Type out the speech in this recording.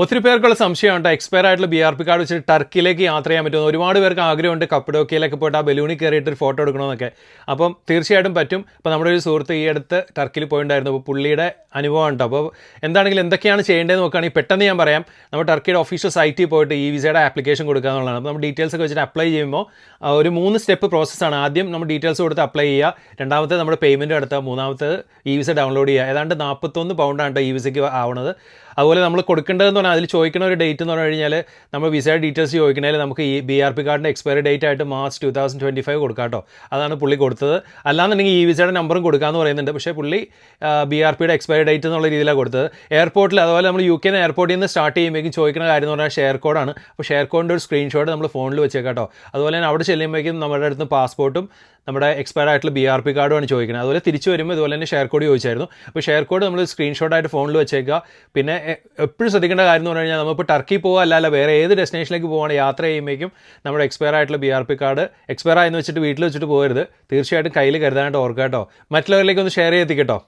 ഒത്തിരി പേർക്കുള്ള സംശയമുണ്ട് എക്സ്പയർ ആയിട്ടുള്ള BRP കാർഡ് വെച്ചിട്ട് ടർക്കിയിലേക്ക് യാത്ര ചെയ്യാൻ പറ്റുമെന്ന്. ഒരുപാട് പേർക്ക് ആഗ്രഹമുണ്ട് കപ്പഡോക്കിയയിലൊക്കെ പോയിട്ട് ആ ബലൂണിൽ കയറിയിട്ട് ഒരു ഫോട്ടോ എടുക്കണമെന്നൊക്കെ. അപ്പം തീർച്ചയായിട്ടും പറ്റും. അപ്പോൾ നമ്മുടെ ഒരു സുഹൃത്ത് ഈ അടുത്ത് ടർക്കിയിൽ പോയിട്ടുണ്ടായിരുന്നു. അപ്പോൾ പുള്ളിയുടെ അനുഭവം ഉണ്ട്. അപ്പോൾ എന്താണെങ്കിലും എന്തൊക്കെയാണ് ചെയ്യേണ്ടതെന്ന് നോക്കുകയാണെങ്കിൽ പെട്ടെന്ന് ഞാൻ പറയാം. നമ്മൾ ടർക്കിയുടെ ഒഫീഷ്യൽ സൈറ്റിൽ പോയിട്ട് ഈ വിസയുടെ ആപ്ലിക്കേഷൻ കൊടുക്കുക എന്നുള്ളതാണ്. അപ്പോൾ നമ്മൾ ഡീറ്റെയിൽസ് ഒക്കെ വെച്ചിട്ട് അപ്ലൈ ചെയ്യുമ്പോൾ ഒരു 3 സ്റ്റെപ്പ് പ്രോസസ്സാണ്. ആദ്യം നമ്മൾ ഡീറ്റെയിൽസ് കൊടുത്ത് അപ്ലൈ ചെയ്യുക, രണ്ടാമത്തെ നമ്മുടെ പേയ്മെൻറ്റ് നടത്തുക, മൂന്നാമത്തേത് ഈ വിസ ഡൗൺലോഡ് ചെയ്യുക. ഏതാണ്ട് 41 പൗണ്ടാണ് ഈ വിസയ്ക്ക് ആവുന്നത്. അതുപോലെ നമ്മൾ കൊടുക്കേണ്ടതെന്ന് പറഞ്ഞാൽ അതിൽ ചോദിക്കുന്ന ഒരു ഡേറ്റ് എന്ന് പറഞ്ഞു കഴിഞ്ഞാൽ നമ്മൾ വിസയുടെ ഡീറ്റെയിൽസ് ചോദിക്കണമെങ്കിൽ നമുക്ക് ഈ BRP കാർഡിൻ്റെ എക്സ്പയറി ഡേറ്റ് ആയിട്ട് മാർച്ച് 2025 കൊടുക്കാം കേട്ടോ. അതാണ് പുള്ളി കൊടുത്തത്. അല്ലാന്നുണ്ടെങ്കിൽ ഈ വിസയുടെ നമ്പറും കൊടുക്കാമെന്ന് പറയുന്നുണ്ട്. പക്ഷേ പുള്ളി BRPയുടെ എക്സ്പയറി ഡേറ്റ് എന്നുള്ള രീതിയിലാണ് കൊടുത്തത്. എയർപോർട്ടിൽ അതുപോലെ നമ്മൾ UK എയർപോർട്ടിൽ നിന്ന് സ്റ്റാർട്ട് ചെയ്യുമ്പോഴേക്കും ചോദിക്കുന്ന കാര്യം എന്ന് പറഞ്ഞാൽ ഷെയർ കോഡാണ്. അപ്പോൾ ഷെയർ കോഡിൻ്റെ ഒരു സ്ക്രീൻഷോട്ട് നമ്മൾ ഫോണിൽ വെച്ചേക്കാം കേട്ടോ. അതുപോലെ തന്നെ അവിടെ ചെല്ലുമ്പോഴേക്കും നമ്മുടെ അടുത്ത് പാസ്പോർട്ടും നമ്മുടെ എക്സ്പയർ ആയിട്ടുള്ള BRP കാർഡുമാണ് ചോദിക്കുന്നത്. അതുപോലെ തിരിച്ചു വരുമ്പോൾ ഇതുപോലെ തന്നെ ഷെയർ കോഡ് ചോദിച്ചായിരുന്നു. അപ്പോൾ ഷെയർ കോഡ് നമ്മൾ സ്ക്രീൻഷോട്ടായിട്ട് ഫോണിൽ വെച്ചേക്കുക. പിന്നെ എപ്പോഴും ശ്രദ്ധിക്കേണ്ട കാര്യം എന്ന് പറഞ്ഞു കഴിഞ്ഞാൽ നമ്മളിപ്പോൾ ടർക്കി പോകുക അല്ല വേറെ ഏത് ഡെസ്റ്റിനേഷനിലേക്ക് പോവുകയാണ് യാത്ര ചെയ്യുമ്പോഴേക്കും നമ്മുടെ എക്സ്പയർ ആയിട്ടുള്ള BRP കാർഡ് എക്സ്പയർ ആയെന്ന് വെച്ചിട്ട് വീട്ടിൽ വെച്ചിട്ട് പോകരുത്. തീർച്ചയായിട്ടും കയ്യിൽ കരുതാനായിട്ട് ഓർക്കുക കേട്ടോ. മറ്റുള്ളവരിലേക്ക് ഒന്ന് ഷെയർ ചെയ്തെത്തിക്കട്ടോ.